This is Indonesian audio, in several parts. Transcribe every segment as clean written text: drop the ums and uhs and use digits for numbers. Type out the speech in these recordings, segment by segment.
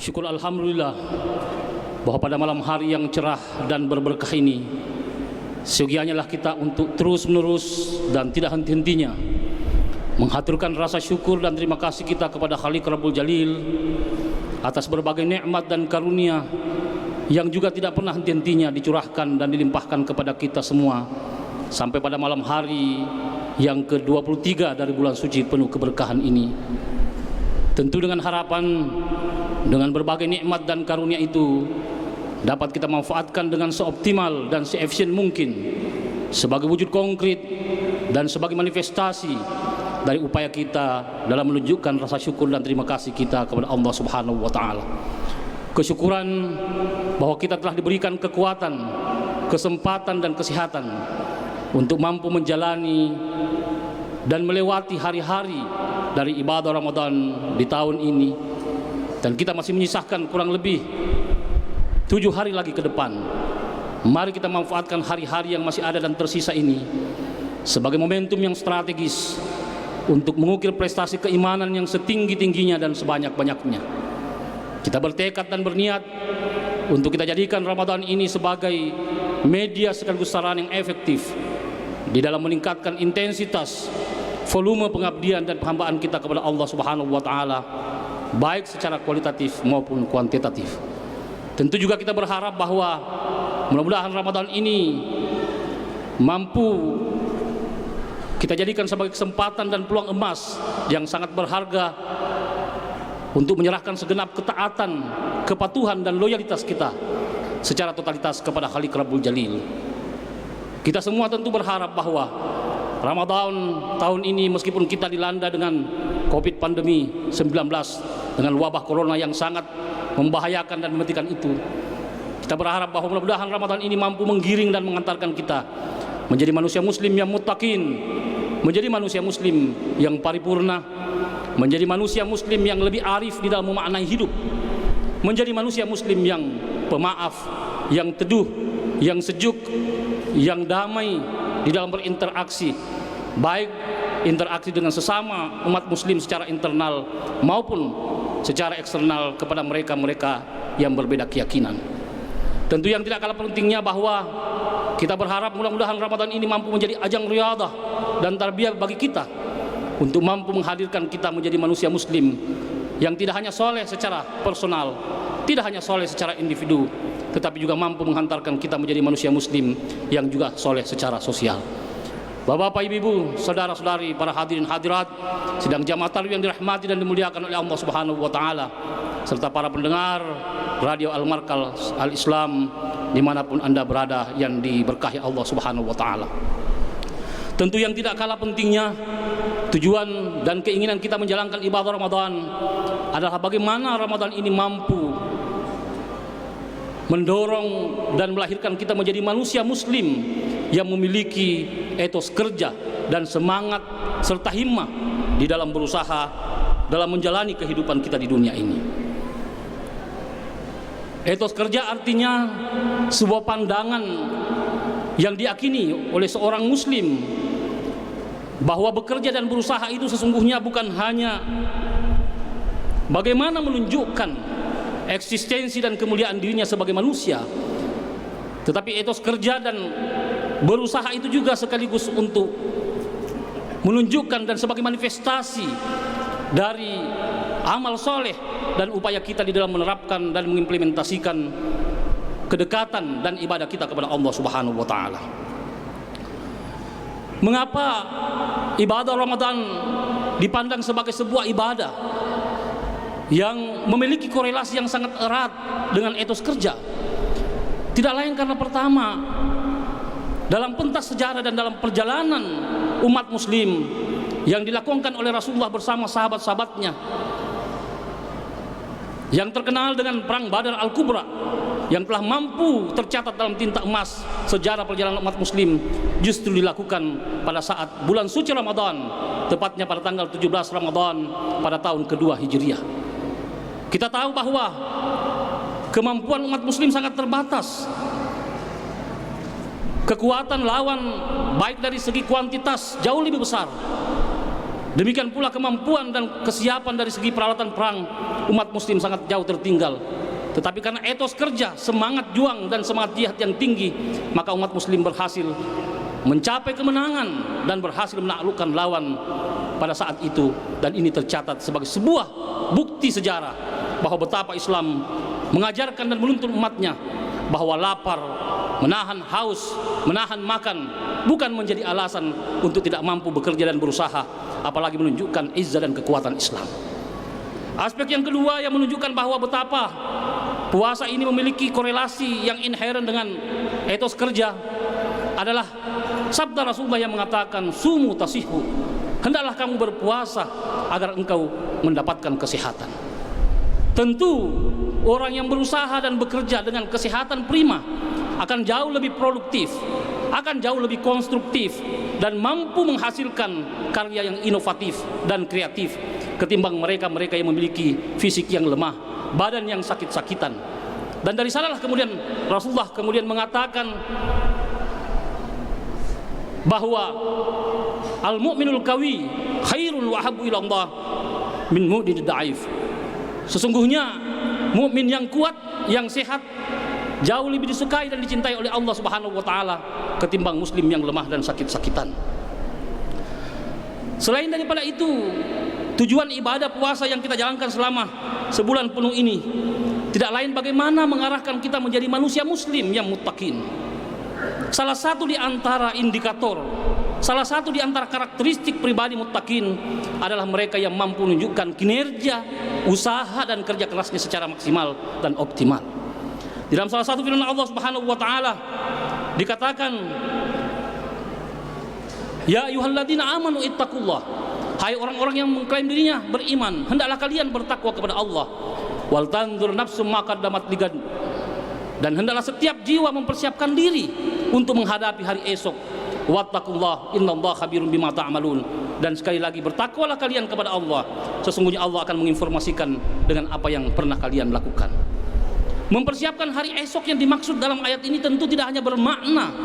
Syukur Alhamdulillah bahwa pada malam hari yang cerah dan berberkah ini seyogianya lah kita untuk terus-menerus dan tidak henti-hentinya menghaturkan rasa syukur dan terima kasih kita kepada Khalik Rabbul Jalil atas berbagai nikmat dan karunia yang juga tidak pernah henti-hentinya dicurahkan dan dilimpahkan kepada kita semua sampai pada malam hari yang ke-23 dari bulan suci penuh keberkahan ini. Tentu dengan harapan dengan berbagai nikmat dan karunia itu dapat kita manfaatkan dengan seoptimal dan seefisien mungkin sebagai wujud konkret dan sebagai manifestasi dari upaya kita dalam menunjukkan rasa syukur dan terima kasih kita kepada Allah Subhanahu wa taala. Kesyukuran bahwa kita telah diberikan kekuatan, kesempatan dan kesehatan untuk mampu menjalani dan melewati hari-hari dari ibadah Ramadan di tahun ini, dan kita masih menyisahkan kurang lebih 7 hari lagi ke depan. Mari kita manfaatkan hari-hari yang masih ada dan tersisa ini sebagai momentum yang strategis untuk mengukir prestasi keimanan yang setinggi-tingginya dan sebanyak-banyaknya. Kita bertekad dan berniat untuk kita jadikan Ramadan ini sebagai media sekaligus sarana yang efektif di dalam meningkatkan intensitas, volume pengabdian dan penghambaan kita kepada Allah Subhanahu wa taala, baik secara kualitatif maupun kuantitatif. Tentu juga kita berharap bahwa mudah-mudahan Ramadan ini mampu kita jadikan sebagai kesempatan dan peluang emas yang sangat berharga untuk menyerahkan segenap ketaatan, kepatuhan dan loyalitas kita secara totalitas kepada Khalik Rabbul Jalil. Kita semua tentu berharap bahwa Ramadan tahun ini meskipun kita dilanda dengan Covid pandemi 19 dengan wabah corona yang sangat membahayakan dan mematikan itu, kita berharap bahwa mudah-mudahan Ramadan ini mampu menggiring dan mengantarkan kita menjadi manusia muslim yang muttaqin, menjadi manusia muslim yang paripurna, menjadi manusia muslim yang lebih arif di dalam memaknai hidup, menjadi manusia muslim yang pemaaf, yang teduh, yang sejuk, yang damai di dalam berinteraksi, baik interaksi dengan sesama umat muslim secara internal maupun secara eksternal kepada mereka-mereka yang berbeda keyakinan. Tentu yang tidak kalah pentingnya bahwa kita berharap mudah-mudahan Ramadan ini mampu menjadi ajang riyadah dan tarbiyah bagi kita untuk mampu menghadirkan kita menjadi manusia muslim yang tidak hanya soleh secara personal, tidak hanya soleh secara individu, tetapi juga mampu menghantarkan kita menjadi manusia muslim yang juga soleh secara sosial. Bapak-bapak, ibu-ibu, saudara-saudari, para hadirin hadirat sidang jamaah tarawih yang dirahmati dan dimuliakan oleh Allah Subhanahu wa taala, serta para pendengar Radio Al-Markaz Al-Islam dimanapun Anda berada yang diberkahi Allah Subhanahu wa taala. Tentu yang tidak kalah pentingnya tujuan dan keinginan kita menjalankan ibadah Ramadan adalah bagaimana Ramadan ini mampu mendorong dan melahirkan kita menjadi manusia muslim yang memiliki etos kerja dan semangat serta himmah di dalam berusaha dalam menjalani kehidupan kita di dunia ini. Etos kerja artinya sebuah pandangan yang diyakini oleh seorang muslim bahwa bekerja dan berusaha itu sesungguhnya bukan hanya bagaimana menunjukkan eksistensi dan kemuliaan dirinya sebagai manusia, tetapi etos kerja dan berusaha itu juga sekaligus untuk menunjukkan dan sebagai manifestasi dari amal soleh dan upaya kita di dalam menerapkan dan mengimplementasikan kedekatan dan ibadah kita kepada Allah Subhanahu wa taala. Mengapa ibadah Ramadan dipandang sebagai sebuah ibadah yang memiliki korelasi yang sangat erat dengan etos kerja? Tidak lain karena pertama, dalam pentas sejarah dan dalam perjalanan umat muslim yang dilakukan oleh Rasulullah bersama sahabat-sahabatnya yang terkenal dengan Perang Badar Al-Kubra, yang telah mampu tercatat dalam tinta emas sejarah perjalanan umat muslim, justru dilakukan pada saat bulan suci Ramadan, tepatnya pada tanggal 17 Ramadan pada tahun kedua Hijriah. Kita tahu bahwa kemampuan umat muslim sangat terbatas. Kekuatan lawan baik dari segi kuantitas jauh lebih besar Demikian pula kemampuan dan kesiapan dari segi peralatan perang umat muslim sangat jauh tertinggal. Tetapi karena etos kerja, semangat juang dan semangat jihad yang tinggi, maka umat muslim berhasil mencapai kemenangan dan berhasil menaklukkan lawan pada saat itu. Dan ini tercatat sebagai sebuah bukti sejarah bahwa betapa Islam mengajarkan dan menuntun umatnya bahwa lapar, menahan haus, menahan makan bukan menjadi alasan untuk tidak mampu bekerja dan berusaha, apalagi menunjukkan izzah dan kekuatan Islam. Aspek yang kedua yang menunjukkan bahwa betapa puasa ini memiliki korelasi yang inherent dengan etos kerja adalah sabda Rasulullah yang mengatakan, sumu tasihu, hendaklah kamu berpuasa agar engkau mendapatkan kesehatan. Tentu orang yang berusaha dan bekerja dengan kesehatan prima akan jauh lebih produktif, akan jauh lebih konstruktif, dan mampu menghasilkan karya yang inovatif dan kreatif ketimbang mereka-mereka yang memiliki fisik yang lemah, badan yang sakit-sakitan. Dan dari sanalah kemudian Rasulullah kemudian mengatakan bahwa al-mu'minul qawi khairun wa habbu ila Allah min mu'minid dhaif. Sesungguhnya mukmin yang kuat, yang sehat jauh lebih disukai dan dicintai oleh Allah Subhanahu wa taala ketimbang muslim yang lemah dan sakit-sakitan. Selain daripada itu, tujuan ibadah puasa yang kita jalankan selama sebulan penuh ini tidak lain bagaimana mengarahkan kita menjadi manusia muslim yang muttaqin. Salah satu di antara indikator, salah satu di antara karakteristik pribadi muttaqin adalah mereka yang mampu menunjukkan kinerja, usaha dan kerja kerasnya secara maksimal dan optimal. Di dalam salah satu firman Allah Subhanahu wa taala dikatakan, ya ayyuhalladzina amanu ittaqullah, hai orang-orang yang mengklaim dirinya beriman, hendaklah kalian bertakwa kepada Allah. Wal tanzur nafsum ma qaddamat ligad, dan hendaklah setiap jiwa mempersiapkan diri untuk menghadapi hari esok. Wattaqullah innallaha khabirum bima ta'malun, dan sekali lagi bertakwalah kalian kepada Allah, sesungguhnya Allah akan menginformasikan dengan apa yang pernah kalian lakukan. Mempersiapkan hari esok yang dimaksud dalam ayat ini tentu tidak hanya bermakna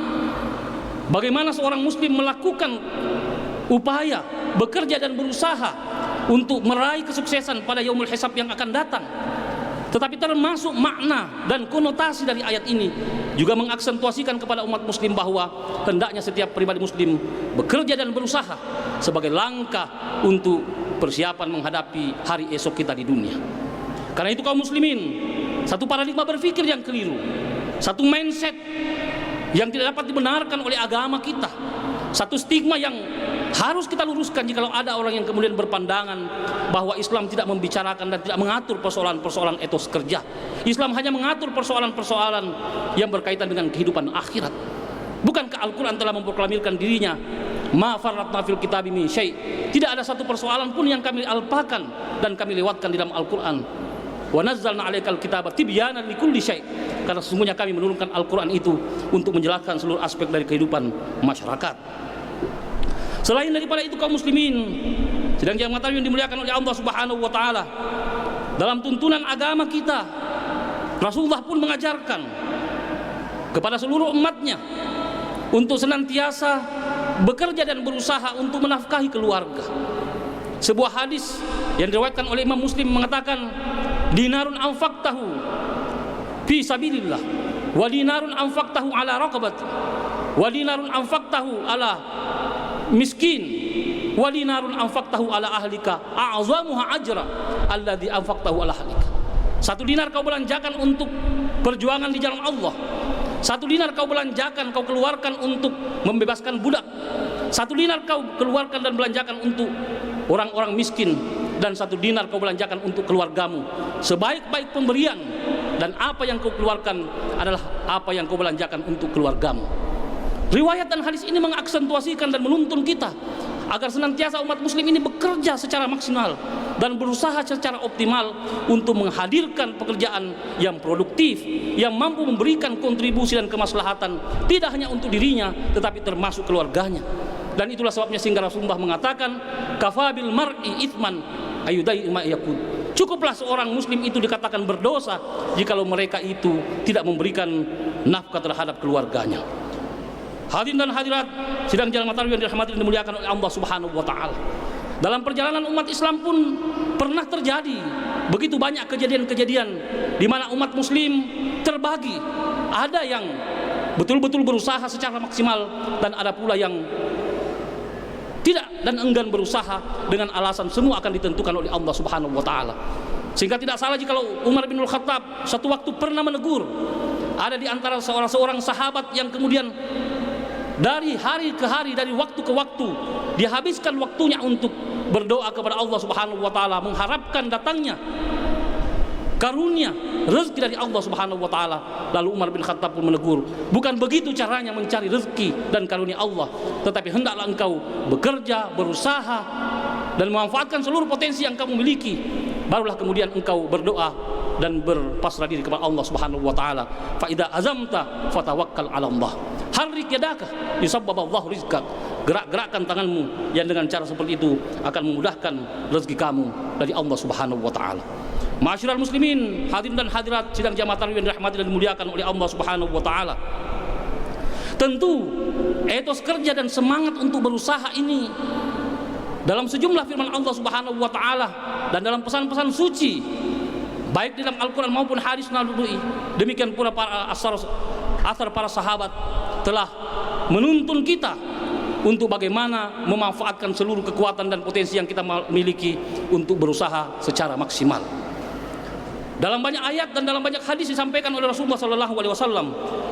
bagaimana seorang muslim melakukan upaya, bekerja dan berusaha untuk meraih kesuksesan pada yaumul hisab yang akan datang, tetapi termasuk makna dan konotasi dari ayat ini juga mengaksentuasikan kepada umat muslim bahwa hendaknya setiap pribadi muslim bekerja dan berusaha sebagai langkah untuk persiapan menghadapi hari esok kita di dunia. Karena itu kaum muslimin, satu paradigma berpikir yang keliru, satu mindset yang tidak dapat dibenarkan oleh agama kita, satu stigma yang harus kita luruskan jikalau ada orang yang kemudian berpandangan bahwa Islam tidak membicarakan dan tidak mengatur persoalan-persoalan etos kerja. Islam hanya mengatur persoalan-persoalan yang berkaitan dengan kehidupan akhirat. Bukankah Al-Quran telah memproklamirkan dirinya, ma farratna fil kitabi min syai', tidak ada satu persoalan pun yang kami alpakan dan kami lewatkan di dalam Al-Quran. Wa nazzalna 'alaikal kitaba tibyanan likulli syai', karena sesungguhnya kami menurunkan Al-Quran itu untuk menjelaskan seluruh aspek dari kehidupan masyarakat. Selain daripada itu kaum muslimin sedang yang mengetahui yang dimuliakan oleh Allah Subhanahu wa taala, dalam tuntunan agama kita Rasulullah pun mengajarkan kepada seluruh umatnya untuk senantiasa bekerja dan berusaha untuk menafkahi keluarga. Sebuah hadis yang diriwayatkan oleh Imam Muslim mengatakan, dinarun anfaqtahu fi sabilillah wa dinarun anfaqtahu ala raqabati wa dinarun anfaqtahu ala miskin wa dinarun anfaqtahu ala ahlika a'zamuha ajra alladhi anfaqtahu ala ahlika. Satu dinar kau belanjakan untuk perjuangan di jalan Allah, satu dinar kau belanjakan, kau keluarkan untuk membebaskan budak, satu dinar kau keluarkan dan belanjakan untuk orang-orang miskin, dan satu dinar kau belanjakan untuk keluargamu. Sebaik-baik pemberian dan apa yang kau keluarkan adalah apa yang kau belanjakan untuk keluargamu. Riwayat dan hadis ini mengaksentuasikan dan menuntun kita agar senantiasa umat muslim ini bekerja secara maksimal dan berusaha secara optimal untuk menghadirkan pekerjaan yang produktif, yang mampu memberikan kontribusi dan kemaslahatan tidak hanya untuk dirinya tetapi termasuk keluarganya. Dan itulah sebabnya sehingga Rasulullah mengatakan, kafabil mar'i itsman ayudai ma yakun. Cukuplah seorang muslim itu dikatakan berdosa jikalau mereka itu tidak memberikan nafkah terhadap keluarganya. Hadirin dan hadirat sidang jalan matawi yang dirahmati dan dimuliakan oleh Allah Subhanahu wa taala. Dalam perjalanan umat Islam pun pernah terjadi begitu banyak kejadian-kejadian di mana umat muslim terbagi. Ada yang betul-betul berusaha secara maksimal dan ada pula yang tidak dan enggan berusaha dengan alasan semua akan ditentukan oleh Allah Subhanahu wa taala. Sehingga tidak salah jika Umar bin Khattab satu waktu pernah menegur ada di antara seorang sahabat yang kemudian dari hari ke hari, dari waktu ke waktu dihabiskan waktunya untuk berdoa kepada Allah Subhanahu wa taala, mengharapkan datangnya karunia rezeki dari Allah Subhanahu wa taala. Lalu Umar bin Khattab pun menegur, bukan begitu caranya mencari rezeki dan karunia Allah, tetapi hendaklah engkau bekerja, berusaha dan memanfaatkan seluruh potensi yang kamu miliki, barulah kemudian engkau berdoa dan berpasrah diri kepada Allah Subhanahu wa taala. Fa idza azamta fatawakkal 'ala Allah. Harrik yadaka yusabbaballahu rizqak. Gerak-gerakkan tanganmu yang dengan cara seperti itu akan memudahkan rezeki kamu dari Allah Subhanahu wa taala. Ma'asyiral muslimin, hadirin dan hadirat sidang jamaah tarawih yang dirahmati dan dimuliakan oleh Allah Subhanahu wa taala. Tentu etos kerja dan semangat untuk berusaha ini dalam sejumlah firman Allah Subhanahu wa taala dan dalam pesan-pesan suci baik dalam Al-Quran maupun hadis nabawi, demikian pula para asar para sahabat telah menuntun kita untuk bagaimana memanfaatkan seluruh kekuatan dan potensi yang kita miliki untuk berusaha secara maksimal. Dalam banyak ayat dan dalam banyak hadis disampaikan oleh Rasulullah SAW.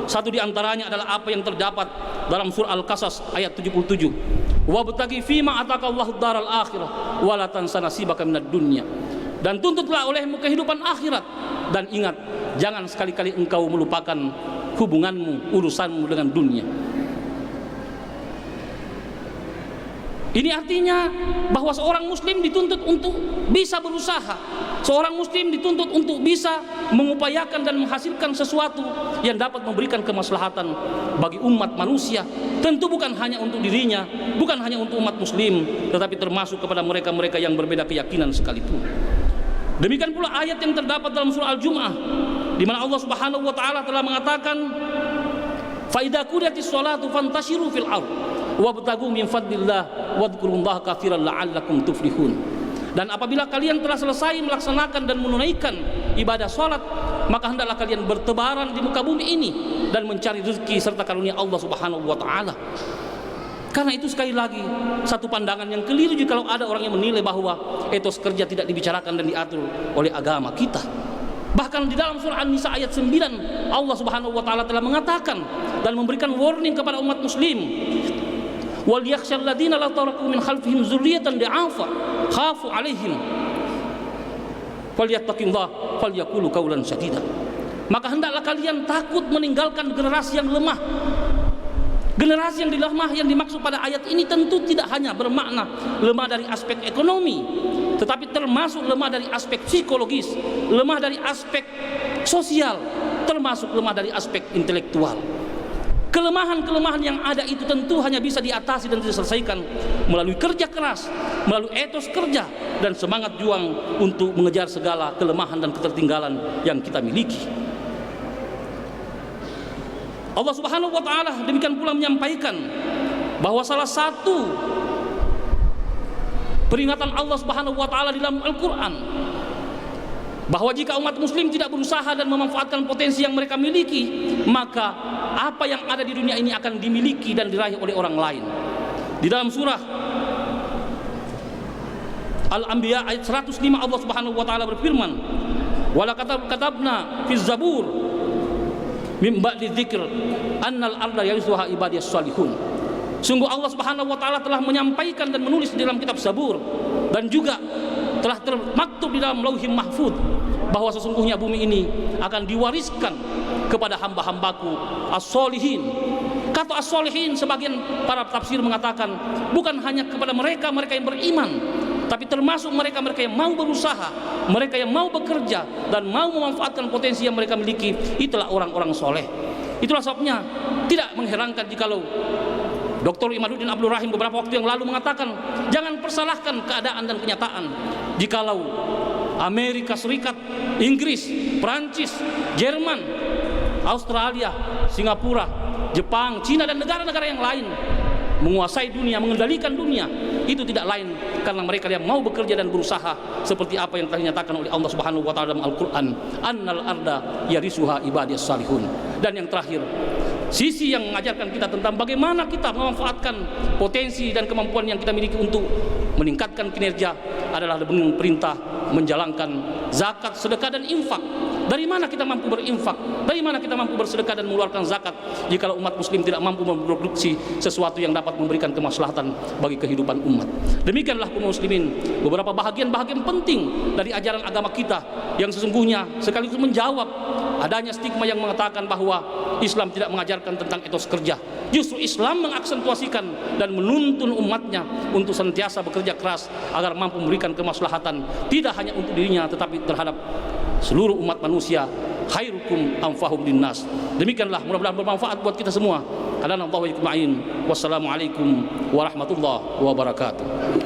Satu di antaranya adalah apa yang terdapat dalam surah Al-Qasas ayat 77. Wabtaghi fima ataqallahu daral akhirah wa la tansa nasibaka minad dunya. Dan tuntutlah olehmu kehidupan akhirat, dan ingat, jangan sekali-kali engkau melupakan hubunganmu, urusanmu dengan dunia. Ini artinya bahwa seorang muslim dituntut untuk bisa berusaha. Seorang muslim dituntut untuk bisa mengupayakan dan menghasilkan sesuatu yang dapat memberikan kemaslahatan bagi umat manusia. Tentu bukan hanya untuk dirinya, bukan hanya untuk umat muslim, tetapi termasuk kepada mereka-mereka yang berbeda keyakinan sekalipun. Demikian pula ayat yang terdapat dalam surah Al-Jumu'ah, di mana Allah Subhanahu wa taala telah mengatakan, "Fa idza qudiyatis sholatu fantashiru fil ardh wabtaghu min fadlillah wadhkurullaha katsiran la'allakum tuflihun." Dan apabila kalian telah selesai melaksanakan dan menunaikan ibadah salat, maka hendaklah kalian bertebaran di muka bumi ini dan mencari rezeki serta karunia Allah Subhanahu wa taala. Karena itu sekali lagi satu pandangan yang keliru jika ada orang yang menilai bahwa etos kerja tidak dibicarakan dan diatur oleh agama kita. Bahkan di dalam surah An-Nisa ayat 9 Allah Subhanahu wa taala telah mengatakan dan memberikan warning kepada umat muslim, wal yakhshal ladina la taraku min khalfihim dzurriyyatan di'afa khafu 'alaihim falyattaqillah falyaqulu qawlan sadida. Maka hendaklah kalian takut meninggalkan generasi yang lemah. Generasi yang lemah yang dimaksud pada ayat ini tentu tidak hanya bermakna lemah dari aspek ekonomi, tetapi termasuk lemah dari aspek psikologis, lemah dari aspek sosial, termasuk lemah dari aspek intelektual. Kelemahan-kelemahan yang ada itu tentu hanya bisa diatasi dan diselesaikan melalui kerja keras, melalui etos kerja dan semangat juang untuk mengejar segala kelemahan dan ketertinggalan yang kita miliki. Allah Subhanahu wa taala demikian pula menyampaikan bahwa salah satu peringatan Allah Subhanahu wa taala di dalam Al-Qur'an, bahwa jika umat muslim tidak berusaha dan memanfaatkan potensi yang mereka miliki, maka apa yang ada di dunia ini akan dimiliki dan diraih oleh orang lain. Di dalam surah Al-Anbiya ayat 105 Allah Subhanahu wa taala berfirman, "Wala katabna fiz zabur min ba'di dzikr annal arda yarisuha ibadiyas salihun." Sungguh Allah Subhanahu wa taala telah menyampaikan dan menulis di dalam kitab Zabur dan juga telah termaktub di dalam Lauhil Mahfuz bahwa sesungguhnya bumi ini akan diwariskan kepada hamba-hambaku as-solihin. Kata as-solihin sebagian para tafsir mengatakan bukan hanya kepada mereka yang beriman, tapi termasuk mereka yang mau berusaha, mereka yang mau bekerja dan mau memanfaatkan potensi yang mereka miliki. Itulah orang-orang soleh. Itulah sebabnya tidak mengherankan jikalau Dr. Imaduddin Abdul Rahim beberapa waktu yang lalu mengatakan, jangan persalahkan keadaan dan kenyataan. Jikalau Amerika Serikat, Inggris, Prancis, Jerman, Australia, Singapura, Jepang, Cina dan negara-negara yang lain menguasai dunia, mengendalikan dunia, itu tidak lain karena mereka yang mau bekerja dan berusaha seperti apa yang telah dinyatakan oleh Allah Subhanahu wa taala dalam Al-Qur'an, annal arda yarisuha ibadiyas salihun. Dan yang terakhir, sisi yang mengajarkan kita tentang bagaimana kita memanfaatkan potensi dan kemampuan yang kita miliki untuk meningkatkan kinerja adalah dengan perintah menjalankan zakat, sedekah dan infak. Dari mana kita mampu berinfak? Dari mana kita mampu bersedekah dan mengeluarkan zakat jika umat muslim tidak mampu memproduksi sesuatu yang dapat memberikan kemaslahatan bagi kehidupan umat? Demikianlah kaum muslimin beberapa bahagian-bahagian penting dari ajaran agama kita yang sesungguhnya sekaligus menjawab adanya stigma yang mengatakan bahwa Islam tidak mengajarkan tentang etos kerja. Justru Islam mengaksentuasikan dan menuntun umatnya untuk senantiasa bekerja keras agar mampu memberikan kemaslahatan tidak hanya untuk dirinya tetapi terhadap seluruh umat manusia. Khairukum anfa'uhum linnas. Demikianlah, mudah-mudahan bermanfaat buat kita semua. Wassalamualaikum warahmatullahi wabarakatuh.